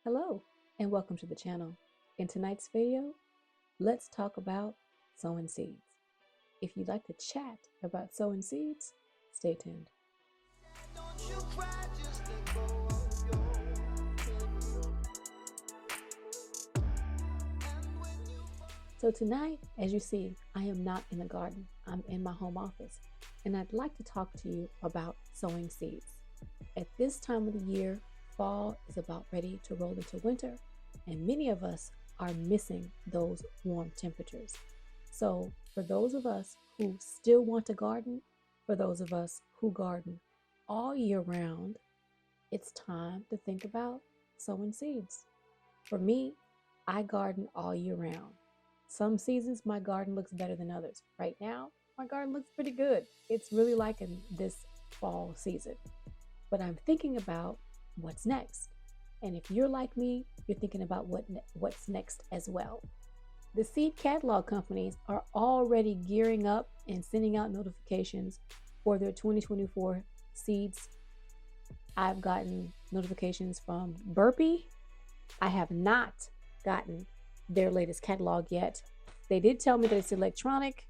Hello and welcome to the channel. In tonight's video, let's talk about sowing seeds. If you'd like to chat about sowing seeds, stay tuned. So tonight, as you see, I am not in the garden. I'm in my home office, and I'd like to talk to you about sowing seeds. At this time of the year, fall is about ready to roll into winter, and many of us are missing those warm temperatures. So, for those of us who still want to garden, for those of us who garden all year round, it's time to think about sowing seeds. For me, I garden all year round. Some seasons my garden looks better than others. Right now, my garden looks pretty good. It's really liking this fall season. But I'm thinking about what's next. And if you're like me, you're thinking about what's next as well. The seed catalog companies are already gearing up and sending out notifications for their 2024 seeds. I've gotten notifications from Burpee. I have not gotten their latest catalog yet. They did tell me that it's electronic.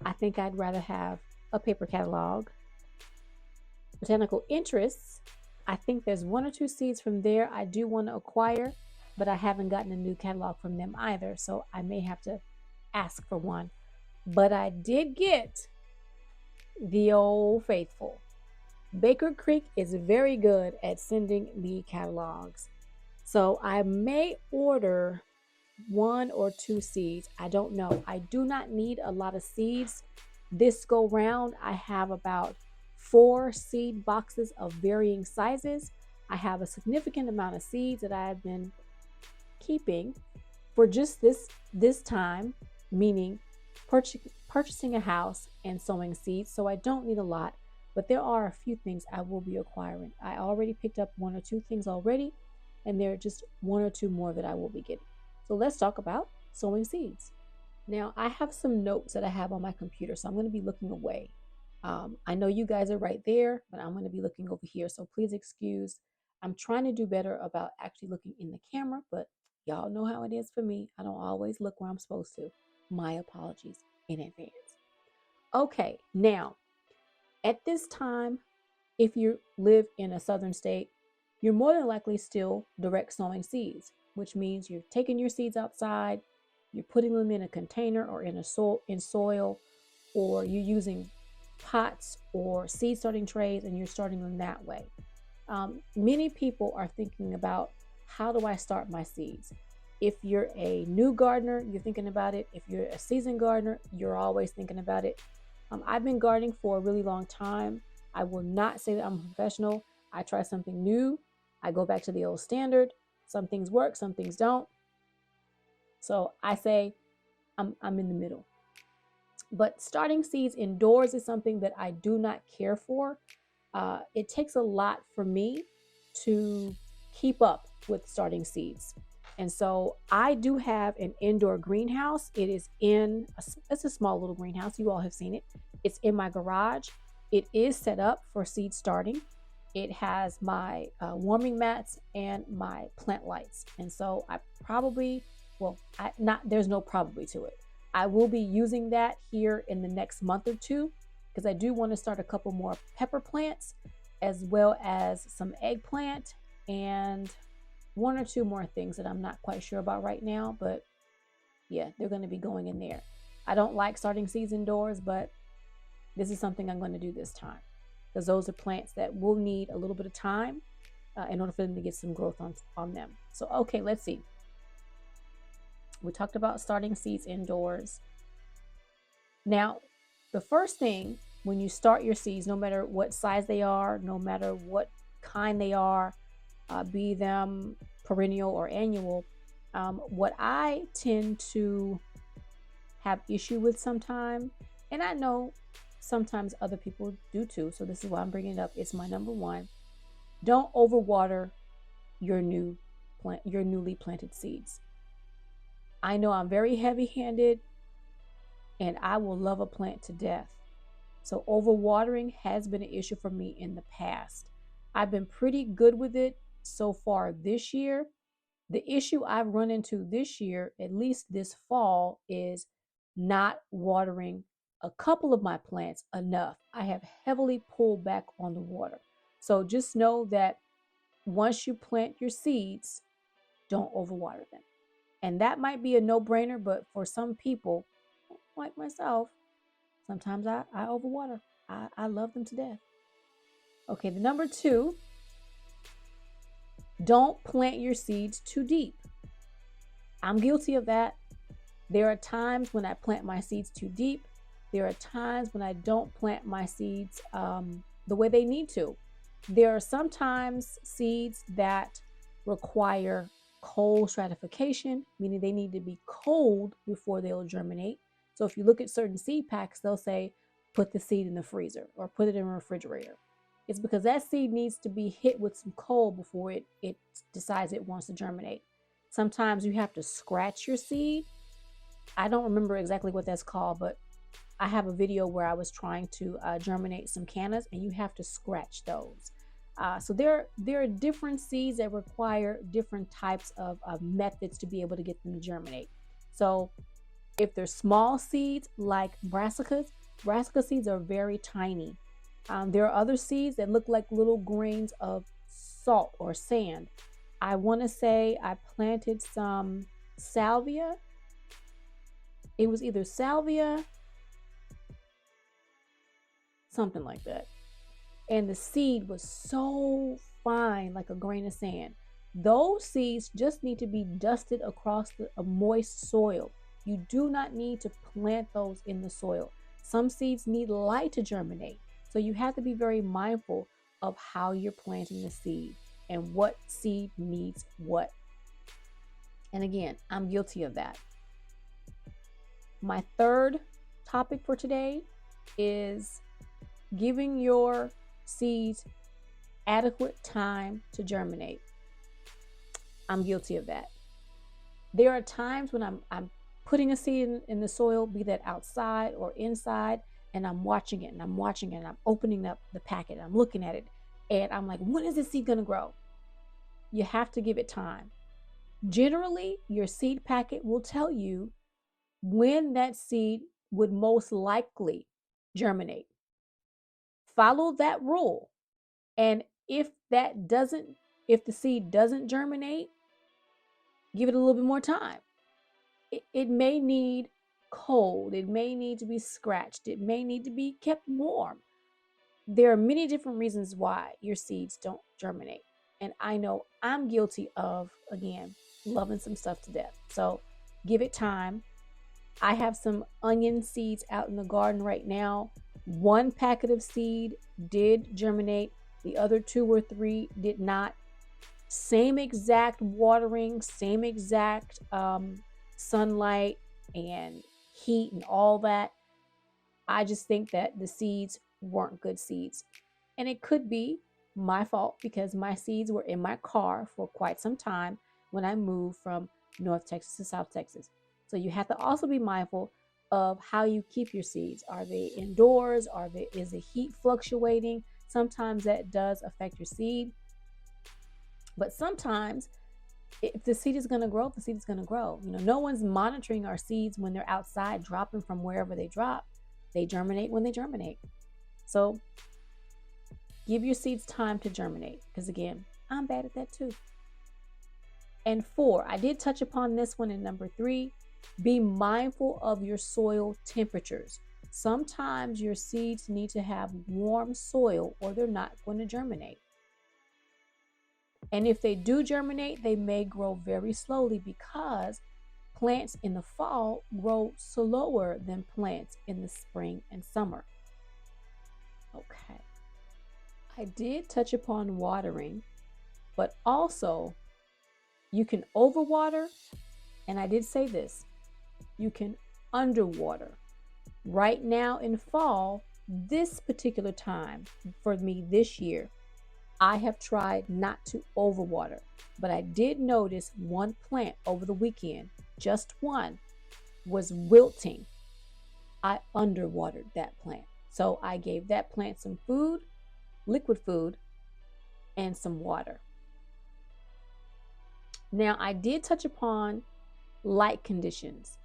I think I'd rather have a paper catalog. Botanical Interests, I think there's one or two seeds from there I do want to acquire, but I haven't gotten a new catalog from them either, so I may have to ask for one. But I did get the old faithful. Baker Creek is very good at sending the catalogs. So I may order one or two seeds. I don't know. I do not need a lot of seeds. This go round, I have about 4 seed boxes of varying sizes. I have a significant amount of seeds that I have been keeping for just this time, meaning purchasing a house and sowing seeds. So I don't need a lot, but there are a few things I will be acquiring. I already picked up one or two things already, and there are just one or two more that I will be getting. So let's talk about sowing seeds. Now, I have some notes that I have on my computer, so I'm going to be looking away. I know you guys are right there, but I'm going to be looking over here, so please excuse. I'm trying to do better about actually looking in the camera, but y'all know how it is for me. I don't always look where I'm supposed to. My apologies in advance. Okay, now, at this time, if you live in a southern state, you're more than likely still direct sowing seeds, which means you're taking your seeds outside, you're putting them in a container or in soil, or you're using pots or seed starting trays and you're starting them that way. Many people are thinking about, how do I start my seeds? If you're a new gardener, you're thinking about it. If you're a seasoned gardener, you're always thinking about it. I've been gardening for a really long time. I will not say that I'm a professional. I try something new. I go back to the old standard. Some things work, some things don't. So I say I'm in the middle. But starting seeds indoors is something that I do not care for. It takes a lot for me to keep up with starting seeds. And so I do have an indoor greenhouse. It's a small little greenhouse. You all have seen it. It's in my garage. It is set up for seed starting. It has my warming mats and my plant lights. And so there's no probably to it. I will be using that here in the next month or two, because I do want to start a couple more pepper plants, as well as some eggplant and one or two more things that I'm not quite sure about right now, but yeah, they're going to be going in there. I don't like starting seeds indoors, but this is something I'm going to do this time, because those are plants that will need a little bit of time in order for them to get some growth on them. So, okay, let's see. We talked about starting seeds indoors. Now, the first thing when you start your seeds, no matter what size they are, no matter what kind they are, be them perennial or annual, what I tend to have issue with sometimes, and I know sometimes other people do too, so this is why I'm bringing it up. It's my number one. Don't overwater your newly planted seeds. I know I'm very heavy-handed, and I will love a plant to death. So overwatering has been an issue for me in the past. I've been pretty good with it so far this year, The issue I've run into this year, at least this fall, is not watering a couple of my plants enough. I have heavily pulled back on the water. So just know that once you plant your seeds, don't overwater them. And that might be a no-brainer, but for some people, like myself, sometimes I overwater. I love them to death. Okay, the number 2, don't plant your seeds too deep. I'm guilty of that. There are times when I plant my seeds too deep. There are times when I don't plant my seeds the way they need to. There are sometimes seeds that require cold stratification, meaning they need to be cold before they'll germinate. So if you look at certain seed packs, they'll say, put the seed in the freezer or put it in a refrigerator. It's because that seed needs to be hit with some cold before it decides it wants to germinate. Sometimes you have to scratch your seed. I don't remember exactly what that's called, but I have a video where I was trying to germinate some cannas, and you have to scratch those. So there are different seeds that require different types of methods to be able to get them to germinate. So if they're small seeds like brassica seeds are very tiny. There are other seeds that look like little grains of salt or sand. I want to say I planted some salvia. It was either salvia, something like that. And the seed was so fine, like a grain of sand. Those seeds just need to be dusted across a moist soil. You do not need to plant those in the soil. Some seeds need light to germinate. So you have to be very mindful of how you're planting the seed and what seed needs what. And again, I'm guilty of that. My third topic for today is giving your seeds adequate time to germinate. I'm guilty of that. There are times when I'm putting a seed in the soil, be that outside or inside, and I'm watching it and I'm watching it and I'm opening up the packet and I'm looking at it and I'm like, when is this seed going to grow? You have to give it time. Generally, your seed packet will tell you when that seed would most likely germinate. Follow that rule. And if the seed doesn't germinate, give it a little bit more time. It may need cold. It may need to be scratched. It may need to be kept warm. There are many different reasons why your seeds don't germinate. And I know I'm guilty of, again, loving some stuff to death. So give it time. I have some onion seeds out in the garden right now. One packet of seed did germinate. The other 2 or 3 did not. Same exact watering, same exact sunlight and heat and all that. I just think that the seeds weren't good seeds. And it could be my fault because my seeds were in my car for quite some time when I moved from North Texas to South Texas. So you have to also be mindful of how you keep your seeds. Are they indoors? Is the heat fluctuating? Sometimes that does affect your seed. But sometimes if the seed is going to grow, the seed is going to grow. No one's monitoring our seeds when they're outside dropping from wherever they drop. They germinate when they germinate. So give your seeds time to germinate because, again, I'm bad at that too. And 4, I did touch upon this one in number 3, be mindful of your soil temperatures. Sometimes your seeds need to have warm soil or they're not going to germinate. And if they do germinate, they may grow very slowly because plants in the fall grow slower than plants in the spring and summer. Okay. I did touch upon watering, but also you can overwater, and I did say this, you can underwater. Right now in fall, this particular time for me this year, I have tried not to overwater, but I did notice one plant over the weekend, just one, was wilting. I underwatered that plant. So I gave that plant some food, liquid food, and some water. Now, I did touch upon light conditions.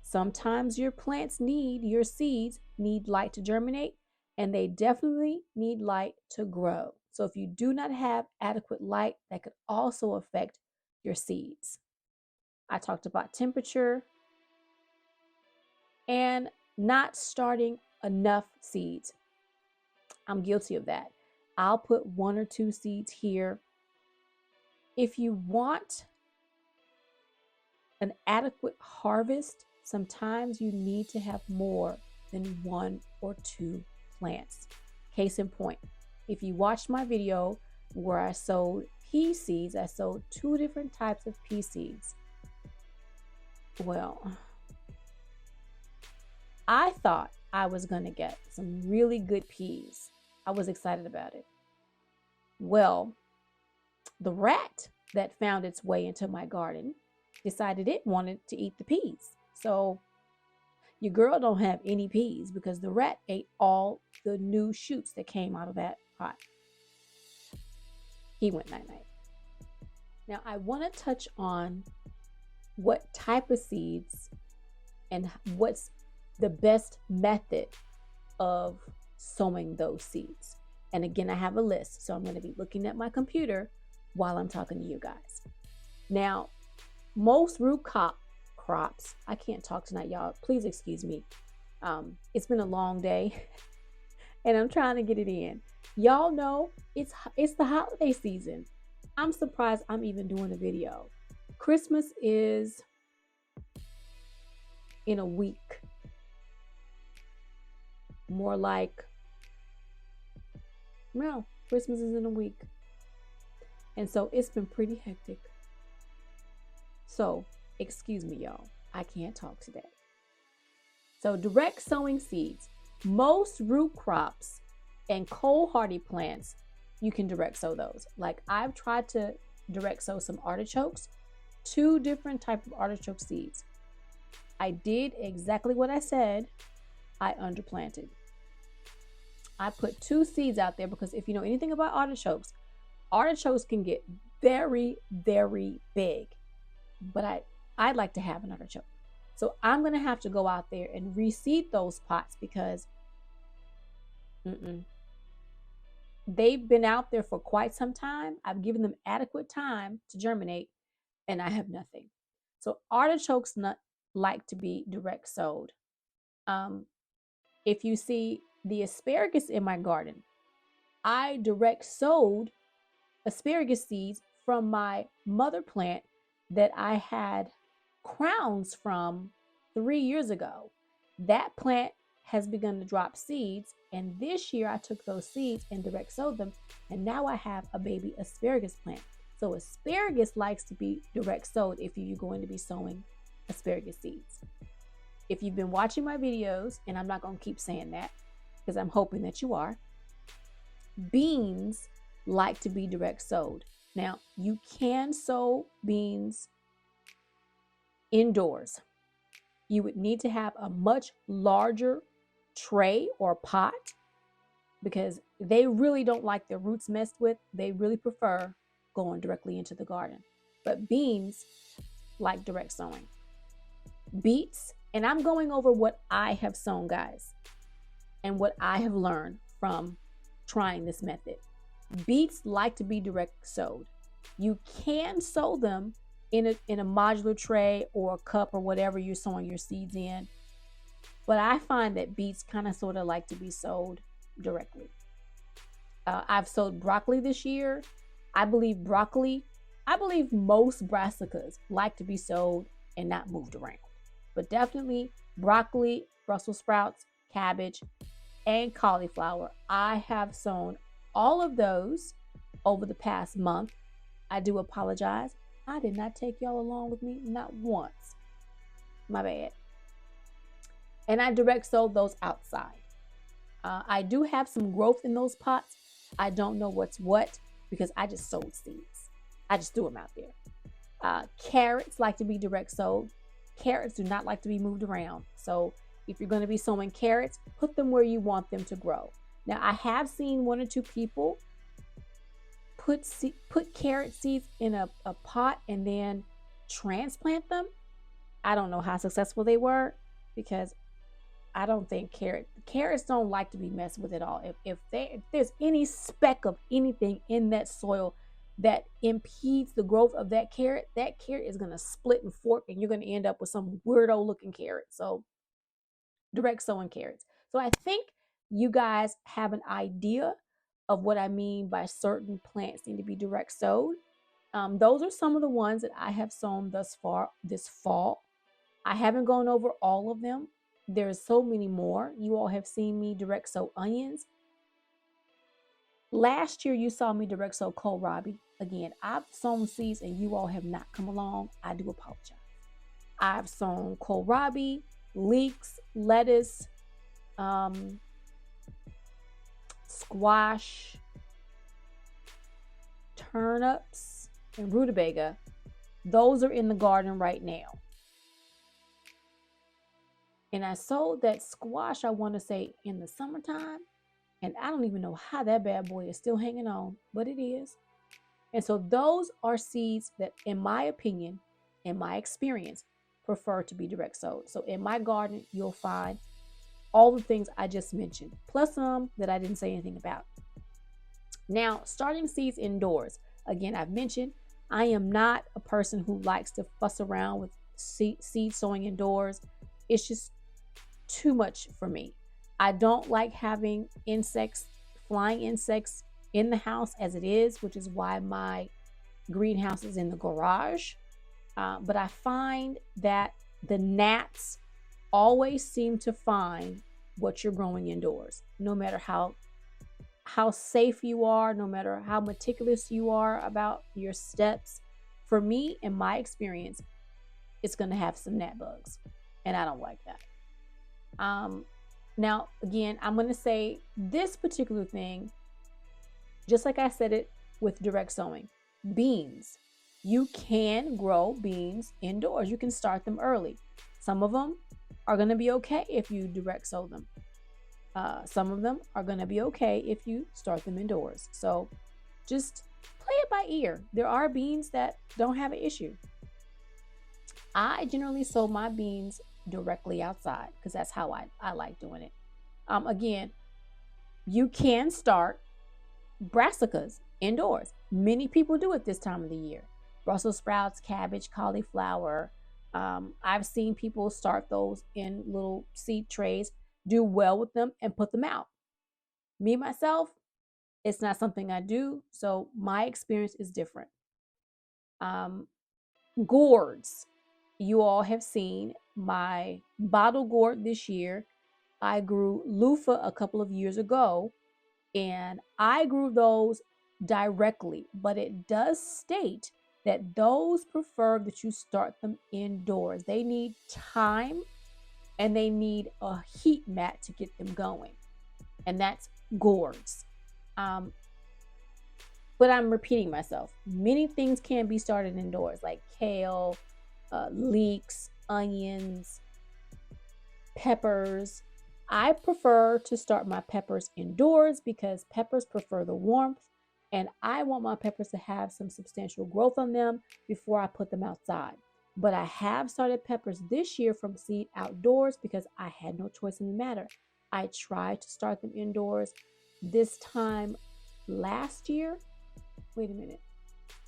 Sometimes your plants need, your seeds need light to germinate, and they definitely need light to grow. So if you do not have adequate light, that could also affect your seeds. I talked about temperature and not starting enough seeds. I'm guilty of that. I'll put 1 or 2 seeds here. If you want an adequate harvest, sometimes you need to have more than 1 or 2 plants. Case in point, if you watched my video where I sowed pea seeds, I sowed 2 different types of pea seeds. Well, I thought I was going to get some really good peas. I was excited about it. Well, the rat that found its way into my garden decided it wanted to eat the peas. So your girl don't have any peas because the rat ate all the new shoots that came out of that pot. He went night-night. Now I want to touch on what type of seeds and what's the best method of sowing those seeds. And again, I have a list, so I'm going to be looking at my computer while I'm talking to you guys. Now, most root crops, I can't talk tonight, y'all. Please excuse me. It's been a long day and I'm trying to get it in. Y'all know it's the holiday season. I'm surprised I'm even doing a video. Christmas is in a week. More like, no, Christmas is in a week. And so it's been pretty hectic. So, excuse me, y'all. I can't talk today. So, direct sowing seeds. Most root crops and cold hardy plants, you can direct sow those. Like I've tried to direct sow some artichokes, 2 different types of artichoke seeds. I did exactly what I said. I underplanted. I put 2 seeds out there because if you know anything about artichokes can get very, very big. But I'd like to have an artichoke. So I'm going to have to go out there and reseed those pots because they've been out there for quite some time. I've given them adequate time to germinate and I have nothing. So artichokes not like to be direct sowed. If you see the asparagus in my garden, I direct sowed asparagus seeds from my mother plant that I had crowns from 3 years ago. That plant has begun to drop seeds, and this year I took those seeds and direct sowed them, and now I have a baby asparagus plant. So asparagus likes to be direct sowed if you're going to be sowing asparagus seeds. If you've been watching my videos, and I'm not going to keep saying that because I'm hoping that you are, beans like to be direct sowed. Now, you can sow beans indoors. You would need to have a much larger tray or pot because they really don't like their roots messed with. They really prefer going directly into the garden. But beans like direct sowing. Beets, and I'm going over what I have sown, guys, and what I have learned from trying this method. Beets like to be direct sowed. You can sow them in a modular tray or a cup or whatever you're sowing your seeds in. But I find that beets kind of sort of like to be sowed directly. I've sowed broccoli this year. I believe most brassicas like to be sowed and not moved around. But definitely broccoli, Brussels sprouts, cabbage, and cauliflower. I have sown all of those over the past month. I do apologize. I did not take y'all along with me, not once. My bad. And I direct sowed those outside. I do have some growth in those pots. I don't know what's what because I just sowed seeds. I just threw them out there. Carrots like to be direct sowed. Carrots do not like to be moved around. So if you're going to be sowing carrots, put them where you want them to grow. Now, I have seen 1 or 2 people put carrot seeds in a pot and then transplant them. I don't know how successful they were, because I don't think carrots don't like to be messed with at all. If there's any speck of anything in that soil that impedes the growth of that carrot is going to split and fork, and you're going to end up with some weirdo looking carrot. So direct sowing carrots. So I think you guys have an idea of what I mean by certain plants need to be direct sowed. Those are some of the ones that I have sown thus far this fall. I haven't gone over all of them. There's so many more. You all have seen me direct sow onions. Last year, you saw me direct sow kohlrabi. Again, I've sown seeds and you all have not come along. I do apologize. I've sown kohlrabi, leeks, lettuce, squash, turnips, and rutabaga. Those are in the garden right now. And I sowed that squash, I want to say, in the summertime. And I don't even know how that bad boy is still hanging on, but it is. And so those are seeds that, in my opinion, in my experience, prefer to be direct sowed. So in my garden, you'll find all the things I just mentioned, plus some that I didn't say anything about. Now, starting seeds indoors. Again, I've mentioned I am not a person who likes to fuss around with seed sowing indoors. It's just too much for me. I don't like having flying insects in the house as it is, which is why my greenhouse is in the garage. But I find that the gnats always seem to find what you're growing indoors, no matter how safe you are, no matter how meticulous you are about your steps. For me, in my experience, it's going to have some gnat bugs, and I don't like that. Now, again, I'm going to say this particular thing, just like I said it with direct sowing. Beans. You can grow beans indoors. You can start them early. Some of them are going to be okay if you direct sow them. Some of them are going to be okay if you start them indoors. So just play it by ear. There are beans that don't have an issue. I generally sow my beans directly outside because that's how I like doing it. Again, you can start brassicas indoors. Many people do it this time of the year. Brussels sprouts, cabbage, cauliflower. I've seen people start those in little seed trays, do well with them, and put them out. Me, myself, it's not something I do, so my experience is different. Gourds. You all have seen my bottle gourd this year. I grew loofah a couple of years ago, and I grew those directly, but it does state that those prefer that you start them indoors. They need time and they need a heat mat to get them going, and that's gourds. But I'm repeating myself. Many things can be started indoors, like kale, leeks, onions, peppers. I prefer to start my peppers indoors because peppers prefer the warmth, and I want my peppers to have some substantial growth on them before I put them outside. But I have started peppers this year from seed outdoors because I had no choice in the matter. I tried to start them indoors this time last year. Wait a minute.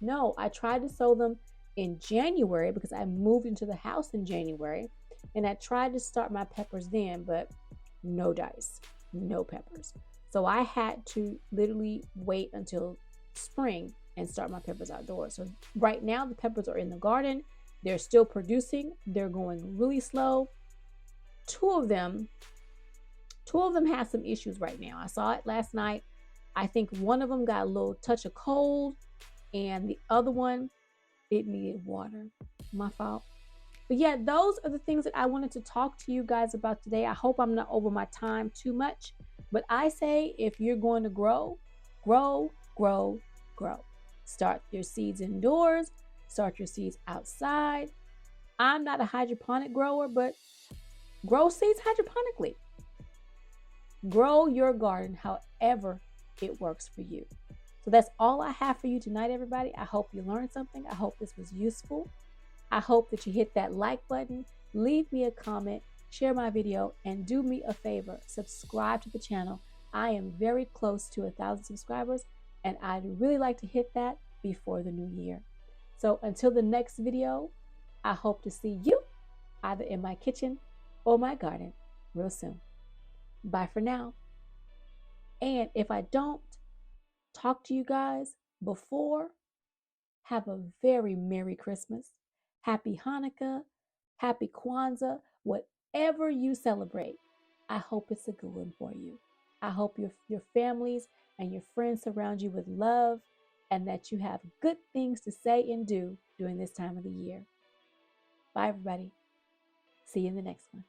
No, I tried to sow them in January because I moved into the house in January, and I tried to start my peppers then, but no dice, no peppers. So I had to literally wait until spring and start my peppers outdoors. So right now the peppers are in the garden. They're still producing. They're going really slow. Two of them have some issues right now. I saw it last night. I think one of them got a little touch of cold, and the other one, it needed water. My fault. But yeah, those are the things that I wanted to talk to you guys about today. I hope I'm not over my time too much. But I say if you're going to grow, grow, grow, grow. Start your seeds indoors. Start your seeds outside. I'm not a hydroponic grower, but grow seeds hydroponically. Grow your garden however it works for you. So that's all I have for you tonight, everybody. I hope you learned something. I hope this was useful. I hope that you hit that like button, leave me a comment, share my video, and do me a favor, subscribe to the channel. I am very close to 1,000 subscribers, and I'd really like to hit that before the new year. So until the next video, I hope to see you either in my kitchen or my garden real soon. Bye for now. And if I don't talk to you guys before, have a very Merry Christmas, Happy Hanukkah, Happy Kwanzaa, whatever you celebrate. I hope it's a good one for you. I hope your families and your friends surround you with love and that you have good things to say and do during this time of the year. Bye, everybody. See you in the next one.